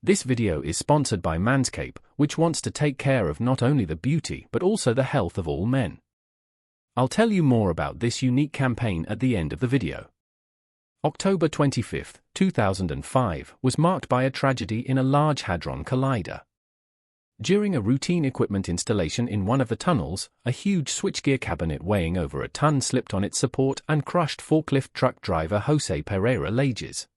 This video is sponsored by Manscaped, which wants to take care of not only the beauty but also the health of all men. I'll tell you more about this unique campaign at the end of the video. October 25, 2005 was marked by a tragedy in a Large Hadron Collider. During a routine equipment installation in one of the tunnels, a huge switchgear cabinet weighing over a ton slipped on its support and crushed forklift truck driver Jose Pereira Lages.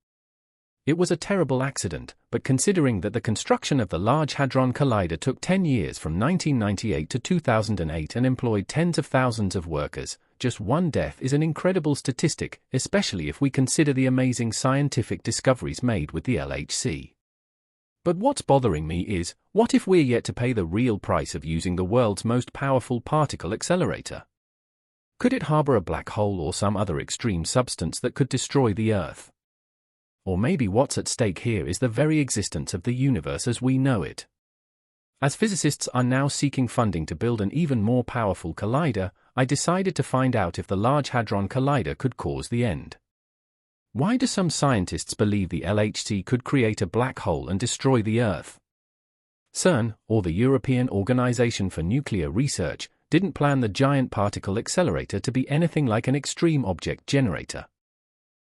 It was a terrible accident, but considering that the construction of the Large Hadron Collider took 10 years from 1998 to 2008 and employed tens of thousands of workers, just one death is an incredible statistic, especially if we consider the amazing scientific discoveries made with the LHC. But what's bothering me is, what if we're yet to pay the real price of using the world's most powerful particle accelerator? Could it harbor a black hole or some other extreme substance that could destroy the Earth? Or maybe what's at stake here is the very existence of the universe as we know it. As physicists are now seeking funding to build an even more powerful collider, I decided to find out if the Large Hadron Collider could cause the end. Why do some scientists believe the LHC could create a black hole and destroy the Earth? CERN, or the European Organization for Nuclear Research, didn't plan the giant particle accelerator to be anything like an extreme object generator.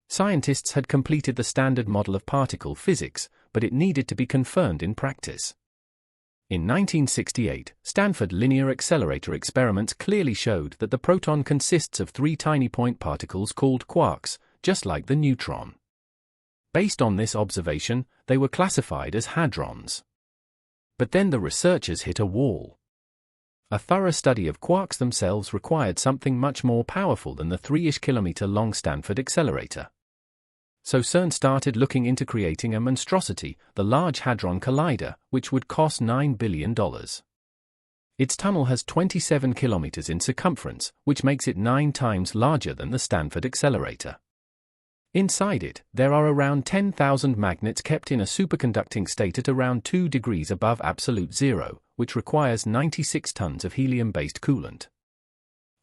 Scientists had completed the standard model of particle physics, but it needed to be confirmed in practice. In 1968, Stanford linear accelerator experiments clearly showed that the proton consists of three tiny point particles called quarks, just like the neutron. Based on this observation, they were classified as hadrons. But then the researchers hit a wall. A thorough study of quarks themselves required something much more powerful than the 3-kilometer-long Stanford accelerator. So CERN started looking into creating a monstrosity, the Large Hadron Collider, which would cost $9 billion. Its tunnel has 27 kilometers in circumference, which makes it 9 times larger than the Stanford accelerator. Inside it, there are around 10,000 magnets kept in a superconducting state at around 2 degrees above absolute zero, which requires 96 tons of helium-based coolant.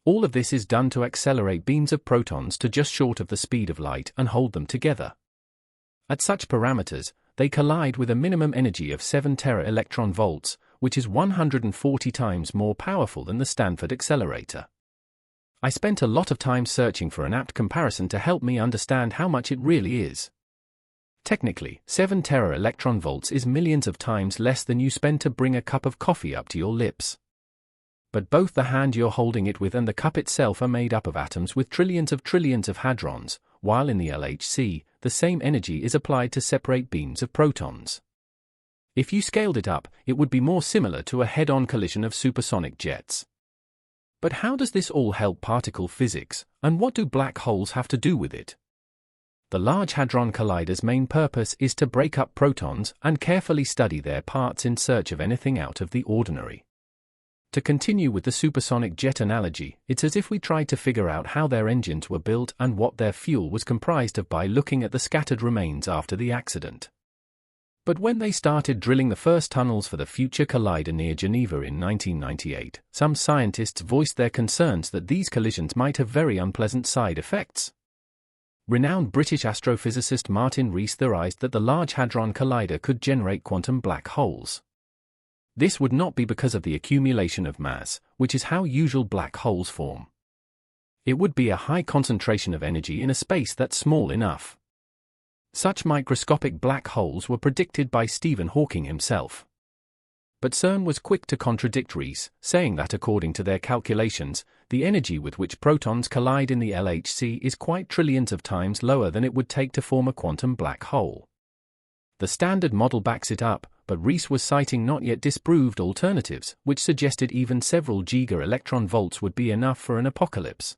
All of this is done to accelerate beams of protons to just short of the speed of light and hold them together. At such parameters, they collide with a minimum energy of 7 tera-electron volts, which is 140 times more powerful than the Stanford accelerator. I spent a lot of time searching for an apt comparison to help me understand how much it really is. Technically, 7 tera-electron volts is millions of times less than you spend to bring a cup of coffee up to your lips. But both the hand you're holding it with and the cup itself are made up of atoms with trillions of hadrons, while in the LHC, the same energy is applied to separate beams of protons. If you scaled it up, it would be more similar to a head-on collision of supersonic jets. But how does this all help particle physics, and what do black holes have to do with it? The Large Hadron Collider's main purpose is to break up protons and carefully study their parts in search of anything out of the ordinary. To continue with the supersonic jet analogy, it's as if we tried to figure out how their engines were built and what their fuel was comprised of by looking at the scattered remains after the accident. But when they started drilling the first tunnels for the future collider near Geneva in 1998, some scientists voiced their concerns that these collisions might have very unpleasant side effects. Renowned British astrophysicist Martin Rees theorized that the Large Hadron Collider could generate quantum black holes. This would not be because of the accumulation of mass, which is how usual black holes form. It would be a high concentration of energy in a space that's small enough. Such microscopic black holes were predicted by Stephen Hawking himself. But CERN was quick to contradict Rees, saying that according to their calculations, the energy with which protons collide in the LHC is quite trillions of times lower than it would take to form a quantum black hole. The standard model backs it up, but Rees was citing not yet disproved alternatives, which suggested even several giga-electron volts would be enough for an apocalypse.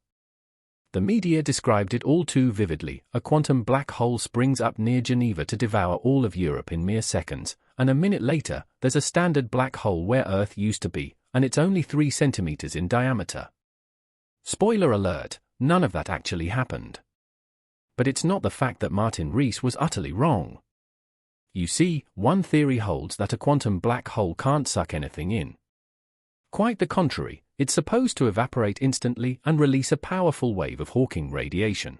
The media described it all too vividly. A quantum black hole springs up near Geneva to devour all of Europe in mere seconds, and a minute later, there's a standard black hole where Earth used to be, and it's only 3 centimeters in diameter. Spoiler alert, none of that actually happened. But it's not the fact that Martin Rees was utterly wrong. You see, one theory holds that a quantum black hole can't suck anything in. Quite the contrary, it's supposed to evaporate instantly and release a powerful wave of Hawking radiation.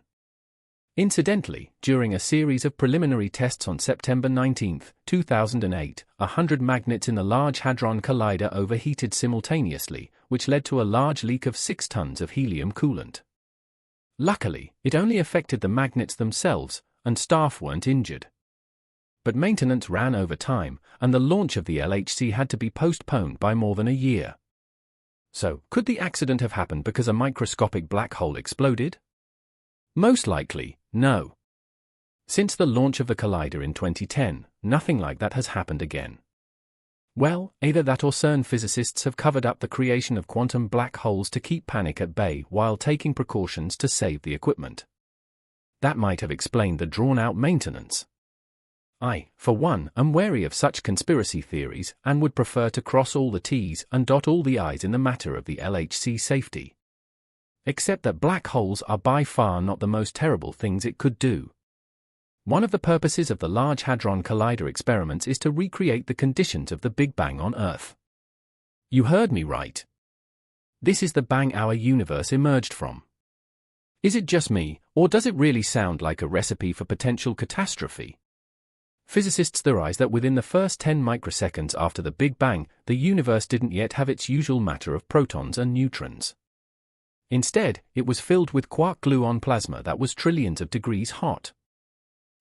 Incidentally, during a series of preliminary tests on September 19, 2008, 100 magnets in the Large Hadron Collider overheated simultaneously, which led to a large leak of 6 tons of helium coolant. Luckily, it only affected the magnets themselves, and staff weren't injured. But maintenance ran over time, and the launch of the LHC had to be postponed by more than a year. So, could the accident have happened because a microscopic black hole exploded? Most likely, no. Since the launch of the collider in 2010, nothing like that has happened again. Well, either that or CERN physicists have covered up the creation of quantum black holes to keep panic at bay while taking precautions to save the equipment. That might have explained the drawn-out maintenance. I, for one, am wary of such conspiracy theories and would prefer to cross all the T's and dot all the I's in the matter of the LHC safety. Except that black holes are by far not the most terrible things it could do. One of the purposes of the Large Hadron Collider experiments is to recreate the conditions of the Big Bang on Earth. You heard me right. This is the bang our universe emerged from. Is it just me, or does it really sound like a recipe for potential catastrophe? Physicists theorize that within the first 10 microseconds after the Big Bang, the universe didn't yet have its usual matter of protons and neutrons. Instead, it was filled with quark-gluon plasma that was trillions of degrees hot.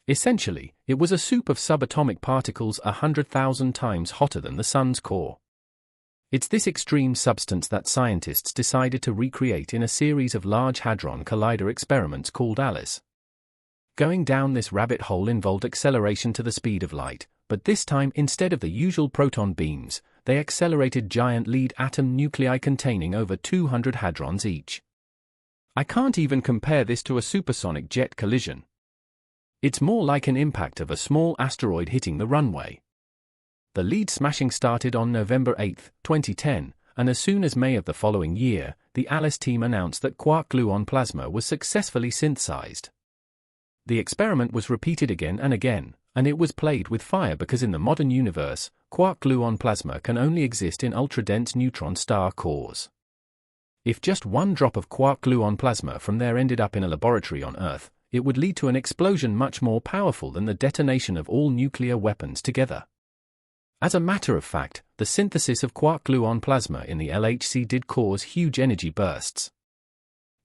Essentially, it was a soup of subatomic particles 100,000 times hotter than the Sun's core. It's this extreme substance that scientists decided to recreate in a series of Large Hadron Collider experiments called ALICE. Going down this rabbit hole involved acceleration to the speed of light, but this time instead of the usual proton beams, they accelerated giant lead atom nuclei containing over 200 hadrons each. I can't even compare this to a supersonic jet collision. It's more like an impact of a small asteroid hitting the runway. The lead smashing started on November 8, 2010, and as soon as May of the following year, the ALICE team announced that quark-gluon plasma was successfully synthesized. The experiment was repeated again and again, and it was played with fire because in the modern universe, quark-gluon plasma can only exist in ultra-dense neutron star cores. If just one drop of quark-gluon plasma from there ended up in a laboratory on Earth, it would lead to an explosion much more powerful than the detonation of all nuclear weapons together. As a matter of fact, the synthesis of quark-gluon plasma in the LHC did cause huge energy bursts.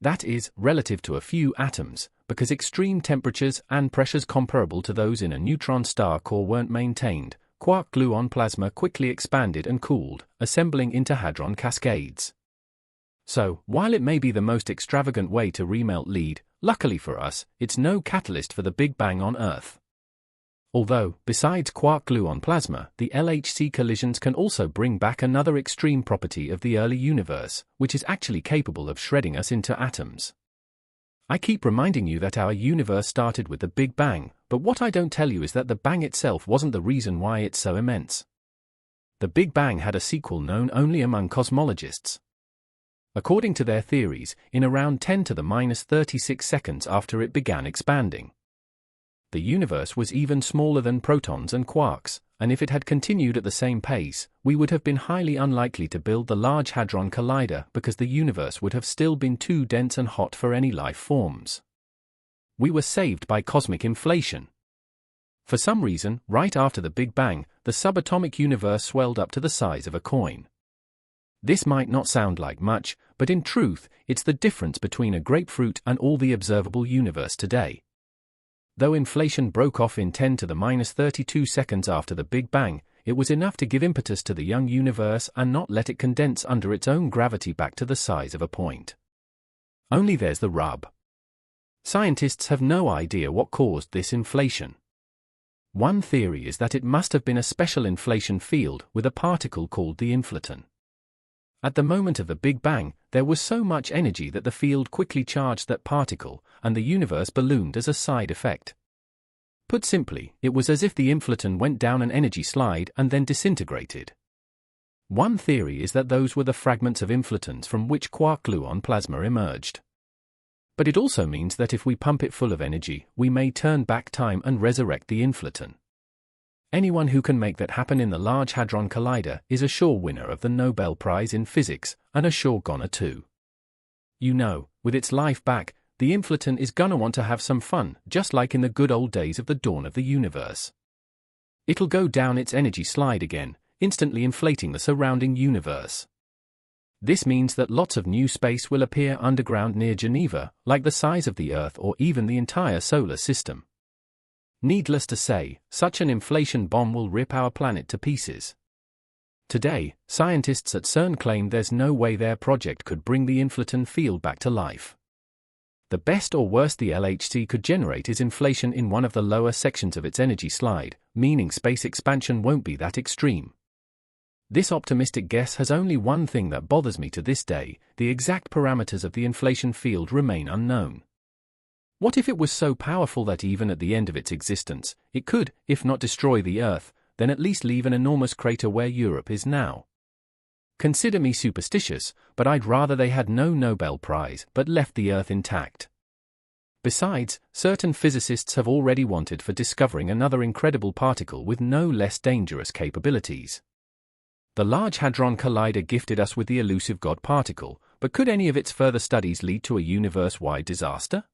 That is, relative to a few atoms, because extreme temperatures and pressures comparable to those in a neutron star core weren't maintained, quark-gluon plasma quickly expanded and cooled, assembling into hadron cascades. So, while it may be the most extravagant way to remelt lead, luckily for us, it's no catalyst for the Big Bang on Earth. Although, besides quark-gluon plasma, the LHC collisions can also bring back another extreme property of the early universe, which is actually capable of shredding us into atoms. I keep reminding you that our universe started with the Big Bang, but what I don't tell you is that the bang itself wasn't the reason why it's so immense. The Big Bang had a sequel known only among cosmologists. According to their theories, in around 10 to the minus 36 seconds after it began expanding. The universe was even smaller than protons and quarks, and if it had continued at the same pace, we would have been highly unlikely to build the Large Hadron Collider because the universe would have still been too dense and hot for any life forms. We were saved by cosmic inflation. For some reason, right after the Big Bang, the subatomic universe swelled up to the size of a coin. This might not sound like much, but in truth, it's the difference between a grapefruit and all the observable universe today. Though inflation broke off in 10 to the minus 32 seconds after the Big Bang, it was enough to give impetus to the young universe and not let it condense under its own gravity back to the size of a point. Only there's the rub. Scientists have no idea what caused this inflation. One theory is that it must have been a special inflation field with a particle called the inflaton. At the moment of the Big Bang, there was so much energy that the field quickly charged that particle, and the universe ballooned as a side effect. Put simply, it was as if the inflaton went down an energy slide and then disintegrated. One theory is that those were the fragments of inflatons from which quark-gluon plasma emerged. But it also means that if we pump it full of energy, we may turn back time and resurrect the inflaton. Anyone who can make that happen in the Large Hadron Collider is a sure winner of the Nobel Prize in Physics, and a sure goner too. You know, with its life back, the inflaton is gonna want to have some fun, just like in the good old days of the dawn of the universe. It'll go down its energy slide again, instantly inflating the surrounding universe. This means that lots of new space will appear underground near Geneva, like the size of the Earth or even the entire solar system. Needless to say, such an inflation bomb will rip our planet to pieces. Today, scientists at CERN claim there's no way their project could bring the inflaton field back to life. The best or worst the LHC could generate is inflation in one of the lower sections of its energy slide, meaning space expansion won't be that extreme. This optimistic guess has only one thing that bothers me to this day: the exact parameters of the inflation field remain unknown. What if it was so powerful that even at the end of its existence, it could, if not destroy the Earth, then at least leave an enormous crater where Europe is now? Consider me superstitious, but I'd rather they had no Nobel Prize but left the Earth intact. Besides, certain physicists have already wanted for discovering another incredible particle with no less dangerous capabilities. The Large Hadron Collider gifted us with the elusive God particle, but could any of its further studies lead to a universe-wide disaster?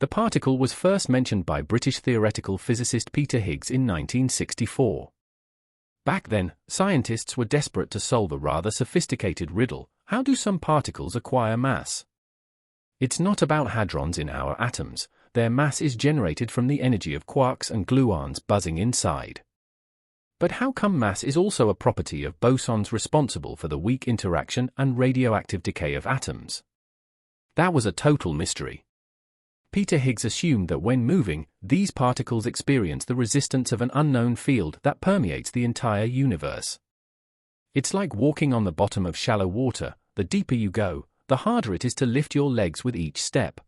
The particle was first mentioned by British theoretical physicist Peter Higgs in 1964. Back then, scientists were desperate to solve a rather sophisticated riddle: how do some particles acquire mass? It's not about hadrons in our atoms; their mass is generated from the energy of quarks and gluons buzzing inside. But how come mass is also a property of bosons responsible for the weak interaction and radioactive decay of atoms? That was a total mystery. Peter Higgs assumed that when moving, these particles experience the resistance of an unknown field that permeates the entire universe. It's like walking on the bottom of shallow water: the deeper you go, the harder it is to lift your legs with each step.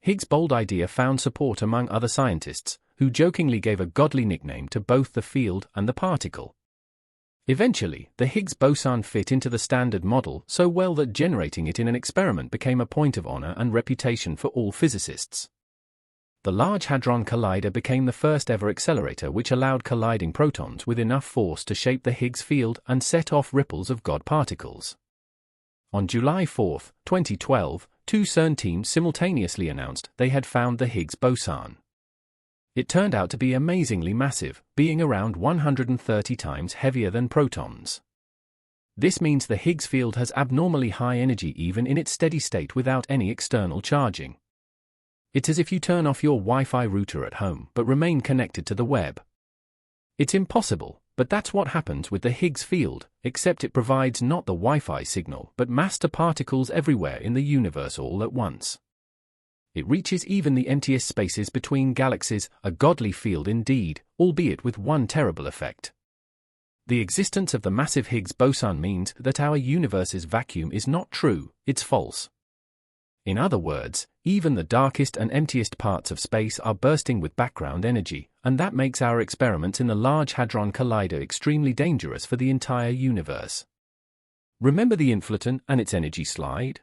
Higgs' bold idea found support among other scientists, who jokingly gave a godly nickname to both the field and the particle. Eventually, the Higgs boson fit into the standard model so well that generating it in an experiment became a point of honor and reputation for all physicists. The Large Hadron Collider became the first ever accelerator which allowed colliding protons with enough force to shape the Higgs field and set off ripples of God particles. On July 4, 2012, two CERN teams simultaneously announced they had found the Higgs boson. It turned out to be amazingly massive, being around 130 times heavier than protons. This means the Higgs field has abnormally high energy even in its steady state without any external charging. It's as if you turn off your Wi-Fi router at home but remain connected to the web. It's impossible, but that's what happens with the Higgs field, except it provides not the Wi-Fi signal but mass to particles everywhere in the universe all at once. It reaches even the emptiest spaces between galaxies, a godly field indeed, albeit with one terrible effect. The existence of the massive Higgs boson means that our universe's vacuum is not true, it's false. In other words, even the darkest and emptiest parts of space are bursting with background energy, and that makes our experiments in the Large Hadron Collider extremely dangerous for the entire universe. Remember the inflaton and its energy slide?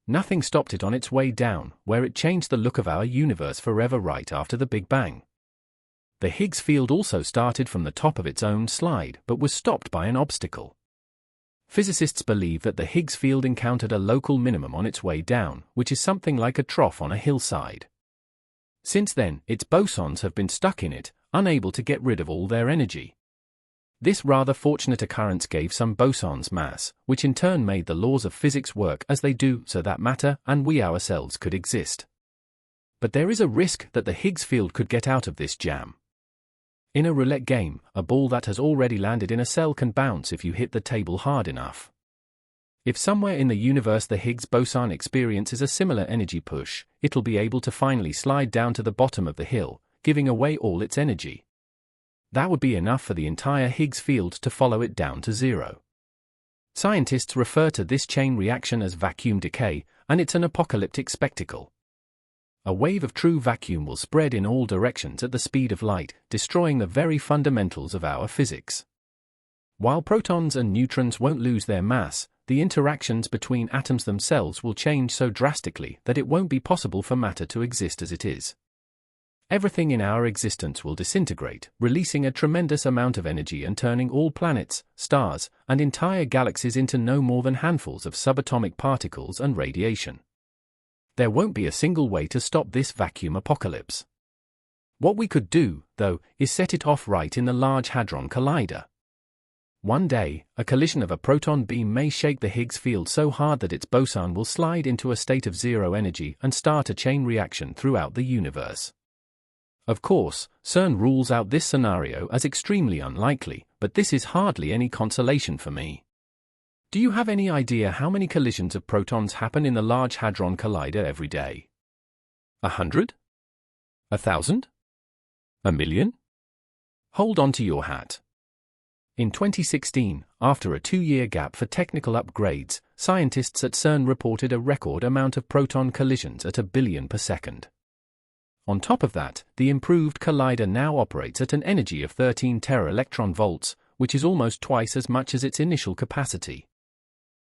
Nothing stopped it on its way down, where it changed the look of our universe forever right after the Big Bang. The Higgs field also started from the top of its own slide but was stopped by an obstacle. Physicists believe that the Higgs field encountered a local minimum on its way down, which is something like a trough on a hillside. Since then, its bosons have been stuck in it, unable to get rid of all their energy. This rather fortunate occurrence gave some bosons mass, which in turn made the laws of physics work as they do so that matter and we ourselves could exist. But there is a risk that the Higgs field could get out of this jam. In a roulette game, a ball that has already landed in a cell can bounce if you hit the table hard enough. If somewhere in the universe the Higgs boson experiences a similar energy push, it'll be able to finally slide down to the bottom of the hill, giving away all its energy. That would be enough for the entire Higgs field to follow it down to zero. Scientists refer to this chain reaction as vacuum decay, and it's an apocalyptic spectacle. A wave of true vacuum will spread in all directions at the speed of light, destroying the very fundamentals of our physics. While protons and neutrons won't lose their mass, the interactions between atoms themselves will change so drastically that it won't be possible for matter to exist as it is. Everything in our existence will disintegrate, releasing a tremendous amount of energy and turning all planets, stars, and entire galaxies into no more than handfuls of subatomic particles and radiation. There won't be a single way to stop this vacuum apocalypse. What we could do, though, is set it off right in the Large Hadron Collider. One day, a collision of a proton beam may shake the Higgs field so hard that its boson will slide into a state of zero energy and start a chain reaction throughout the universe. Of course, CERN rules out this scenario as extremely unlikely, but this is hardly any consolation for me. Do you have any idea how many collisions of protons happen in the Large Hadron Collider every day? 100? 1,000? 1,000,000? Hold on to your hat. In 2016, after a 2-year gap for technical upgrades, scientists at CERN reported a record amount of proton collisions at 1 billion per second. On top of that, the improved collider now operates at an energy of 13 tera-electron volts, which is almost twice as much as its initial capacity.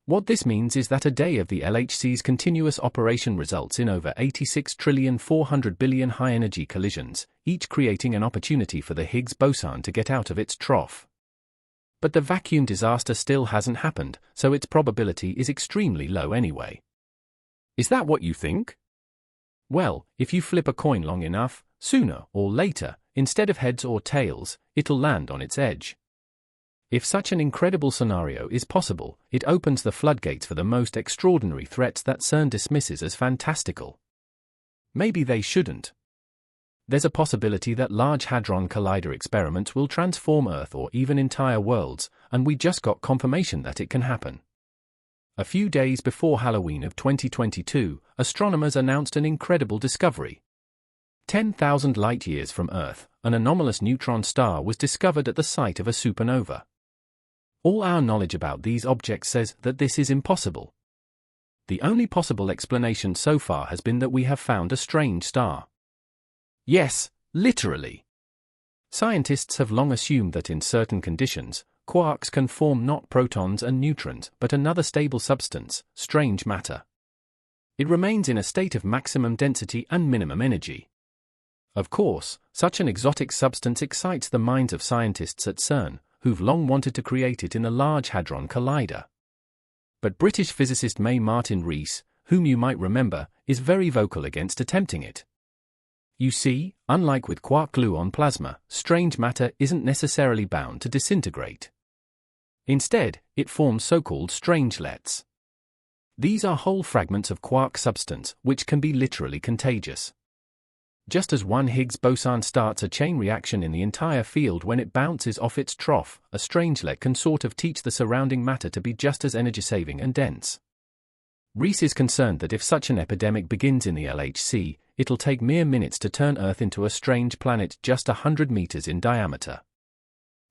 What this means is that a day of the LHC's continuous operation results in over 86,400,000,000,000 high-energy collisions, each creating an opportunity for the Higgs boson to get out of its trough. But the vacuum disaster still hasn't happened, so its probability is extremely low anyway. Is that what you think? Well, if you flip a coin long enough, sooner or later, instead of heads or tails, it'll land on its edge. If such an incredible scenario is possible, it opens the floodgates for the most extraordinary threats that CERN dismisses as fantastical. Maybe they shouldn't. There's a possibility that Large Hadron Collider experiments will transform Earth or even entire worlds, and we just got confirmation that it can happen. A few days before Halloween of 2022, astronomers announced an incredible discovery. 10,000 light-years from Earth, an anomalous neutron star was discovered at the site of a supernova. All our knowledge about these objects says that this is impossible. The only possible explanation so far has been that we have found a strange star. Yes, literally. Scientists have long assumed that in certain conditions, quarks can form not protons and neutrons but another stable substance, strange matter. It remains in a state of maximum density and minimum energy. Of course, such an exotic substance excites the minds of scientists at CERN, who've long wanted to create it in the Large Hadron Collider. But British physicist May Martin Rees, whom you might remember, is very vocal against attempting it. You see, unlike with quark-gluon plasma, strange matter isn't necessarily bound to disintegrate. Instead, it forms so-called strangelets. These are whole fragments of quark substance which can be literally contagious. Just as one Higgs boson starts a chain reaction in the entire field when it bounces off its trough, a strangelet can sort of teach the surrounding matter to be just as energy-saving and dense. Rees is concerned that if such an epidemic begins in the LHC, it'll take mere minutes to turn Earth into a strange planet just 100 meters in diameter.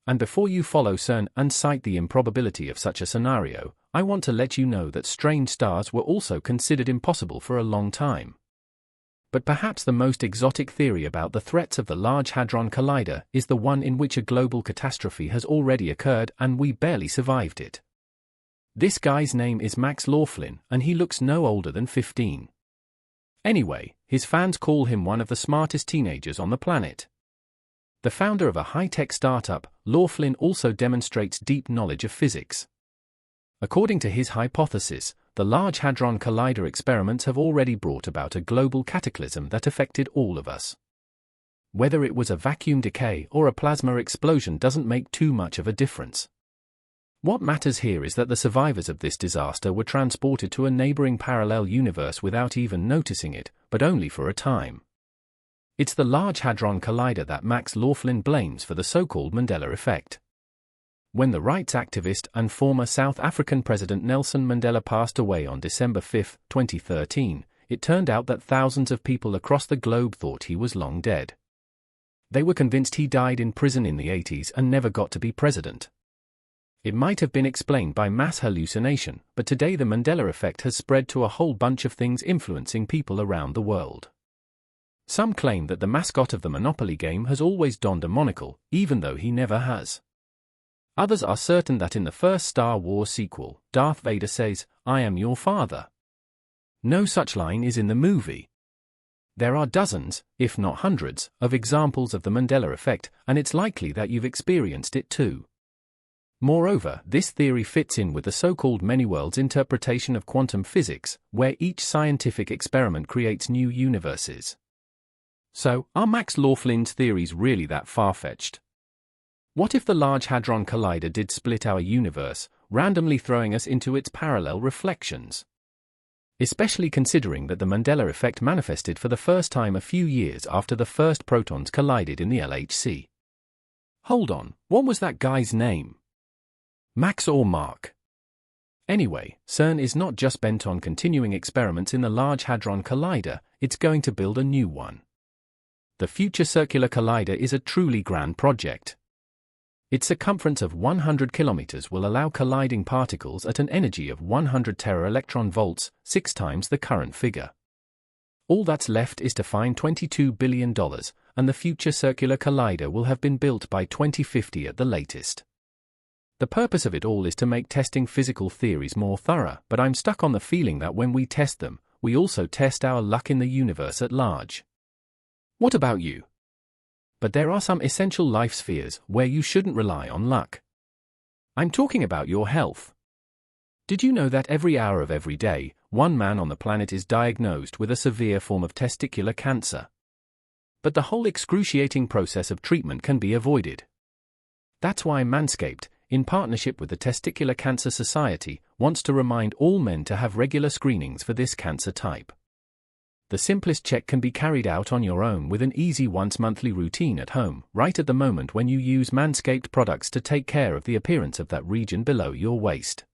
And before you follow CERN and cite the improbability of such a scenario, I want to let you know that strange stars were also considered impossible for a long time. But perhaps the most exotic theory about the threats of the Large Hadron Collider is the one in which a global catastrophe has already occurred and we barely survived it. This guy's name is Max Laughlin, and he looks no older than 15. Anyway, his fans call him one of the smartest teenagers on the planet. The founder of a high-tech startup, Laughlin also demonstrates deep knowledge of physics. According to his hypothesis, the Large Hadron Collider experiments have already brought about a global cataclysm that affected all of us. Whether it was a vacuum decay or a plasma explosion doesn't make too much of a difference. What matters here is that the survivors of this disaster were transported to a neighboring parallel universe without even noticing it, but only for a time. It's the Large Hadron Collider that Max Laughlin blames for the so-called Mandela effect. When the rights activist and former South African President Nelson Mandela passed away on December 5, 2013, it turned out that thousands of people across the globe thought he was long dead. They were convinced he died in prison in the 80s and never got to be president. It might have been explained by mass hallucination, but today the Mandela effect has spread to a whole bunch of things influencing people around the world. Some claim that the mascot of the Monopoly game has always donned a monocle, even though he never has. Others are certain that in the first Star Wars sequel, Darth Vader says, "I am your father." No such line is in the movie. There are dozens, if not hundreds, of examples of the Mandela effect, and it's likely that you've experienced it too. Moreover, this theory fits in with the so-called many-worlds interpretation of quantum physics, where each scientific experiment creates new universes. So, are Max Laughlin's theories really that far-fetched? What if the Large Hadron Collider did split our universe, randomly throwing us into its parallel reflections? Especially considering that the Mandela effect manifested for the first time a few years after the first protons collided in the LHC. Hold on, what was that guy's name? Max or Mark? Anyway, CERN is not just bent on continuing experiments in the Large Hadron Collider, it's going to build a new one. The Future Circular Collider is a truly grand project. Its circumference of 100 kilometers will allow colliding particles at an energy of 100 tera-electron-volts, 6 times the current figure. All that's left is to find $22 billion, and the Future Circular Collider will have been built by 2050 at the latest. The purpose of it all is to make testing physical theories more thorough, but I'm stuck on the feeling that when we test them, we also test our luck in the universe at large. What about you? But there are some essential life spheres where you shouldn't rely on luck. I'm talking about your health. Did you know that every hour of every day, one man on the planet is diagnosed with a severe form of testicular cancer? But the whole excruciating process of treatment can be avoided. That's why Manscaped, in partnership with the Testicular Cancer Society, wants to remind all men to have regular screenings for this cancer type. The simplest check can be carried out on your own with an easy once-monthly routine at home, right at the moment when you use Manscaped products to take care of the appearance of that region below your waist.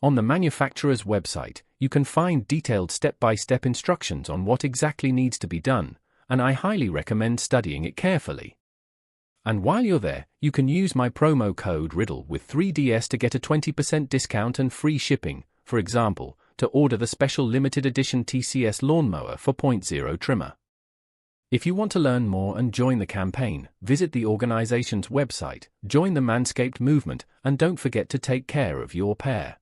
On the manufacturer's website, you can find detailed step-by-step instructions on what exactly needs to be done, and I highly recommend studying it carefully. And while you're there, you can use my promo code RIDDLE with 3DS to get a 20% discount and free shipping, for example, to order the special limited edition TCS lawnmower 4.0 trimmer. If you want to learn more and join the campaign, visit the organization's website, join the Manscaped movement, and don't forget to take care of your pair.